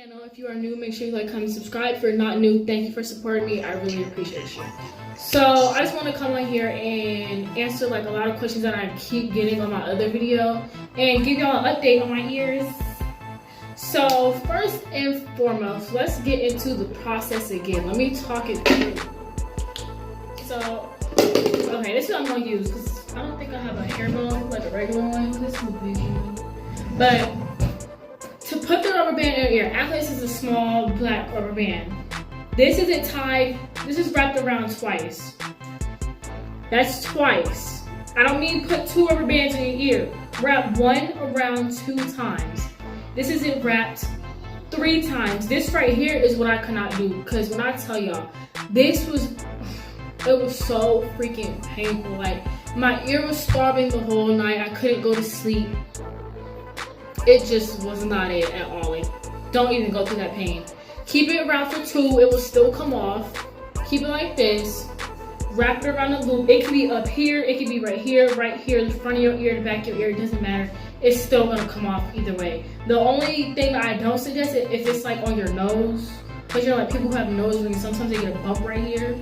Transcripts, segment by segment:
channel. If you are new, make sure you like, comment, subscribe. If you're not new, thank you for supporting me. I really appreciate you. So I just want to come on here and answer like a lot of questions that I keep getting on my other video and give y'all an update on my ears. So first and foremost, let's get into the process again. Let me talk it through. So, okay, this is what I'm gonna use because I don't think I have a hair bone like a regular one. This is a big one. But to put the rubber band in your ear, actually this is a small black rubber band. This isn't tied, this is wrapped around twice. That's twice. I don't mean put two rubber bands in your ear. Wrap one around 2 times. This isn't wrapped 3 times. This right here is what I could not do, because when I tell y'all, it was so freaking painful. Like, my ear was starving the whole night. I couldn't go to sleep. It just was not it at all. Like, don't even go through that pain. Keep it around for 2, it will still come off. Keep it like this. Wrap it around the loop. It could be up here, it could be right here, the front of your ear, the back of your ear, it doesn't matter. It's still gonna come off either way. The only thing that I don't suggest is if it's like on your nose, because you know, like people who have nose rings, sometimes they get a bump right here.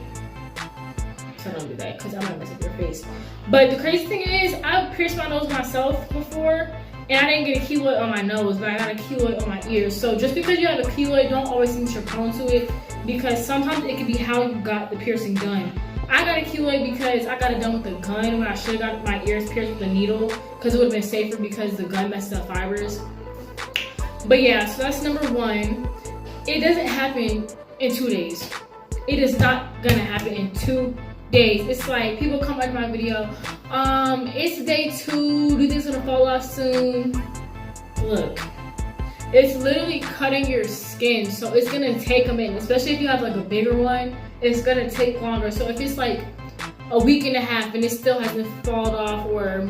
So don't do that, because I might mess up your face. But the crazy thing is, I've pierced my nose myself before, and I didn't get a keloid on my nose, but I got a keloid on my ears. So just because you have a keloid, don't always think you're prone to it, because sometimes it could be how you got the piercing done. I got a keloid because I got it done with a gun when I should have got my ears pierced with a needle, because it would have been safer because the gun messed up fibers. But yeah, so that's number 1. It doesn't happen in 2 days. It is not gonna happen in 2 days. It's like people come back to my video, it's day 2, do you think it's gonna fall off soon? Look, it's literally cutting your skin, so it's gonna take a minute, especially if you have like a bigger one. It's gonna take longer. So if it's like a week and a half and it still hasn't fallen off, or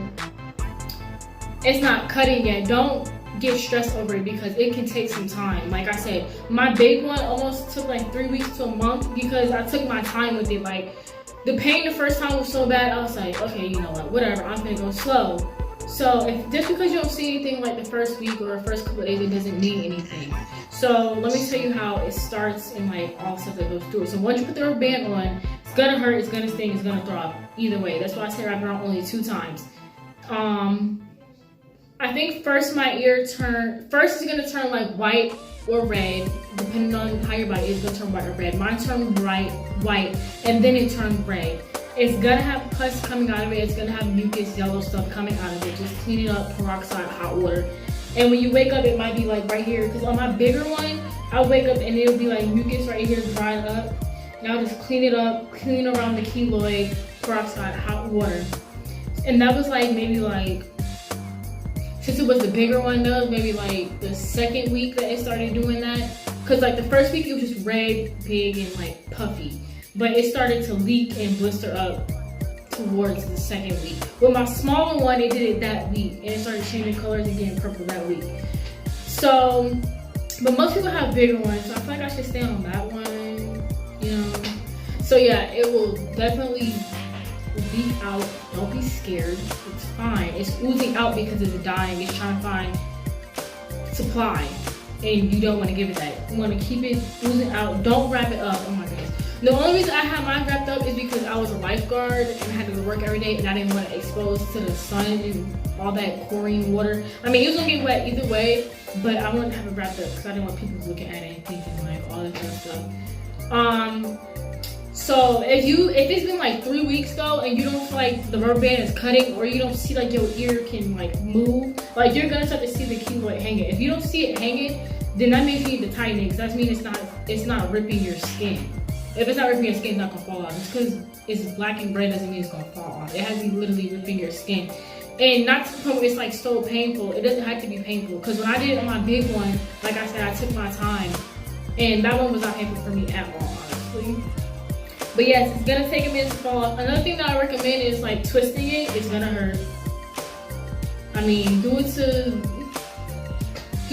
it's not cutting yet, don't get stressed over it, because it can take some time. Like I said, my big one almost took like 3 weeks to a month because I took my time with it. Like, the pain the first time was so bad, I was like, okay, you know what, whatever, I'm gonna go slow. So if just because you don't see anything like the first week or the first couple of days, it doesn't mean anything. So let me tell you how it starts and like all stuff that goes through it. So once you put the rubber band on, it's gonna hurt, it's gonna sting, it's gonna throb. Either way, that's why I say wrap it around only 2 times. I think first it's gonna turn like white or red, depending on how your body is. It's gonna turn white or red. Mine turned bright white, and then it turned red. It's gonna have pus coming out of it. It's gonna have mucus, yellow stuff coming out of it. Just clean it up, peroxide, hot water. And when you wake up, it might be like right here. Because on my bigger one, I'll wake up and it'll be like mucus right here, dried up. And I'll just clean it up, clean around the keloid, peroxide, hot water. And that was like maybe like, since it was the bigger one, that was maybe like the 2nd week that it started doing that. Because like the first week, it was just red, big, and like puffy. But it started to leak and blister up towards the 2nd week. With my smaller one, it did it that week, and it started changing colors and getting purple that week. So, but most people have bigger ones, so I feel like I should stay on that one, you know. So yeah, it will definitely leak out. Don't be scared. It's fine. It's oozing out because it's dying. It's trying to find supply, and you don't want to give it that. You want to keep it oozing out. Don't wrap it up. Oh my goodness. The only reason I had mine wrapped up is because I was a lifeguard and I had to go to work every day, and I didn't want to expose to the sun and all that chlorine water. I mean, it was gonna get wet either way, but I wanted to have it wrapped up because I didn't want people looking at it and thinking like all that kind of stuff. So if it's been like 3 weeks though, and you don't feel like the rubber band is cutting, or you don't see like your ear can like move, like you're gonna start to see the keloid hanging. If you don't see it hanging, then that means you need to tighten it, because that means it's not ripping your skin. If it's not ripping your skin, it's not gonna fall off. Just because it's black and red doesn't mean it's gonna fall off. It has to be literally ripping your skin. And not to the point where it's like so painful. It doesn't have to be painful. Because when I did it on my big one, like I said, I took my time. And that one was not painful for me at all, honestly. But yes, it's gonna take a minute to fall off. Another thing that I recommend is like twisting it. It's gonna hurt. I mean, do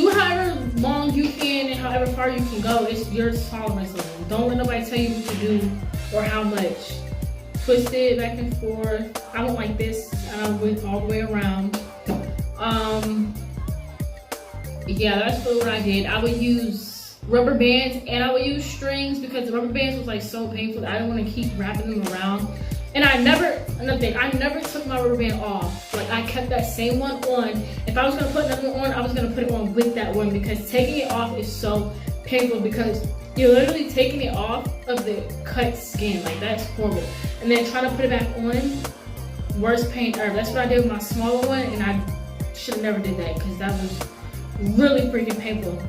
however long you can and however far you can go. It's your tolerance level. Don't let nobody tell you what to do or how much. Twist it back and forth. I went like this. I went all the way around. Yeah, that's what I did. I would use rubber bands, and I would use strings because the rubber bands was like so painful that I didn't want to keep wrapping them around. And I never took my rubber band off. Like I kept that same one on. If I was gonna put another one on, I was gonna put it on with that one because taking it off is so painful because you're literally taking it off of the cut skin. Like that's horrible. And then trying to put it back on, worst pain ever. That's what I did with my smaller one, and I should have never did that because that was really freaking painful.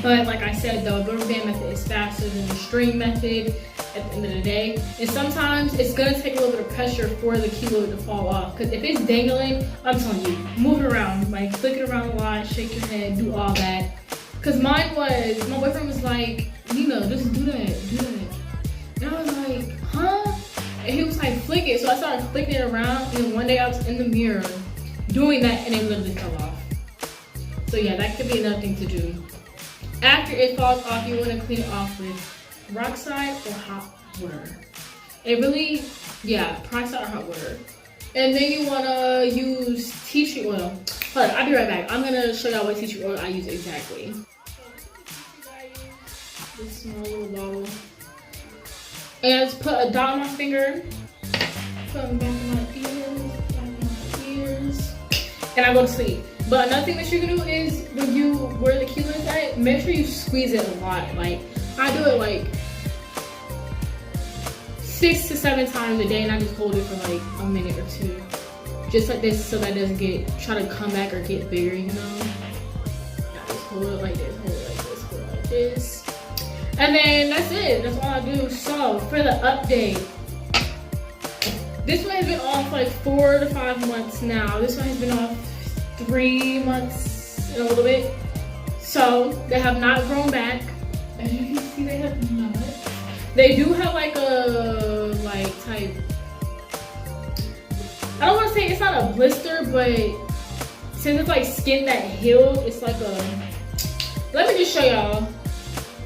But like I said, the rubber band method is faster than the string method at the end of the day. And sometimes it's gonna take a little bit of pressure for the keloid to fall off. Because if it's dangling, I'm telling you, move it around. Like flick it around a lot, shake your head, do all that. Because my boyfriend was like, Nina, just do that. And I was like, huh? And he was like, flick it. So I started flicking it around. And then one day I was in the mirror doing that and it literally fell off. So yeah, that could be another thing to do. After it falls off, you want to clean it off with peroxide or hot water. It really, yeah, peroxide or hot water. And then you want to use tea tree oil. Hold on, I'll be right back. I'm going to show y'all what tea tree oil I use exactly. This small little bottle. And I just put a dot on my finger. Put it back in my ears. And I go to sleep. But another thing that you can do is when you wear the keloid at, make sure you squeeze it a lot. Like I do it like 6 to 7 times a day, and I just hold it for like a minute or two, just like this, so that it doesn't try to come back or get bigger. You know, I just hold it like this, hold it like this, hold it like this, and then that's it. That's all I do. So for the update, this one has been off like 4 to 5 months now. This one has been off 3 months and a little bit. So they have not grown back. As you can see, they have not. They do have like a type, I don't want to say it's not a blister, but since it's like skin that healed, it's like a, let me just show y'all.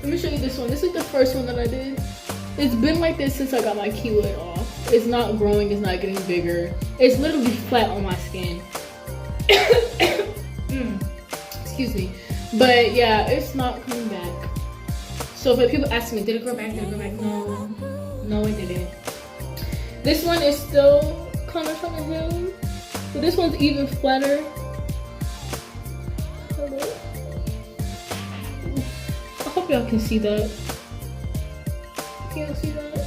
Let me show you this one. This is the first one that I did. It's been like this since I got my keloid off. It's not growing, it's not getting bigger. It's literally flat on my skin. Excuse me. But yeah, it's not coming back. So if people ask me, did it grow back? Did it grow back? No, it didn't. This one is still coming from the hill, but this one's even flatter. Hello? I hope y'all can see that. Can y'all see that?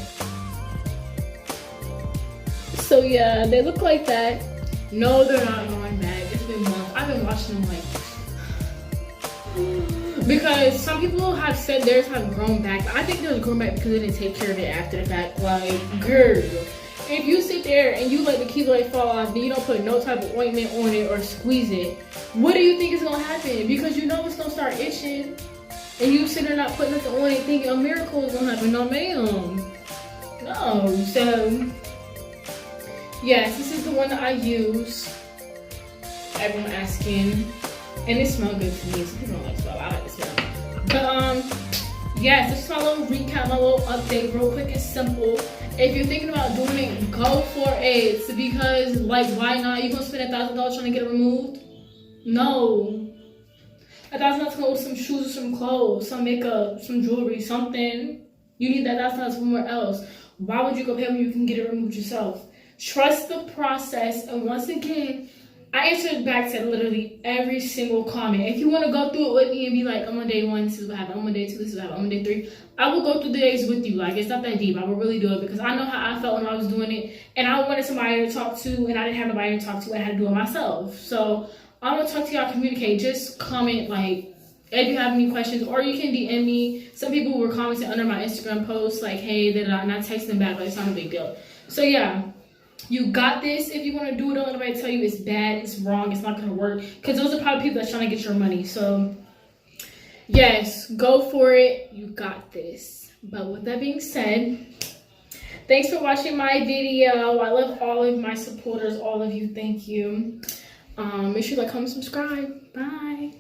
So yeah, they look like that. No, they're not going back. It's been months. I've been watching them like, because some people have said theirs have grown back. I think they're grown back because they didn't take care of it after the fact. Like, girl, if you sit there and you let the keloid fall off, then you don't put no type of ointment on it or squeeze it, what do you think is gonna happen? Because you know it's gonna start itching, and you sit there not putting nothing on it, thinking a miracle is gonna happen. No, ma'am. No. So yes, this is the one that I use. Everyone asking. And it smells good to me, so people don't like smell. I like the smell. But yes, this is my little recap, my little update, real quick and simple. If you're thinking about doing it, go for it. Because like, why not? You gonna spend $1,000 trying to get it removed? No. $1,000 to go with some shoes or some clothes, some makeup, some jewelry, something. You need that $1,000 somewhere else. Why would you go pay when you can get it removed yourself? Trust the process. And once again, I answered back to literally every single comment. If you want to go through it with me and be like, I'm on day 1, this is what happened. I'm on day 2, this is what happened. I'm on day 3. I will go through the days with you. Like, it's not that deep. I will really do it because I know how I felt when I was doing it. And I wanted somebody to talk to, and I didn't have nobody to talk to. I had to do it myself. So I'm going to talk to y'all, communicate. Just comment, like, if you have any questions, or you can DM me. Some people were commenting under my Instagram post, like, hey, and I text them back, but it's not a big deal. So, yeah. You got this. If you want to do it, don't let anybody tell you it's bad, it's wrong, it's not going to work. Because those are probably people that's trying to get your money. So, yes, go for it. You got this. But with that being said, thanks for watching my video. I love all of my supporters, all of you. Thank you. Make sure to like, comment, subscribe. Bye.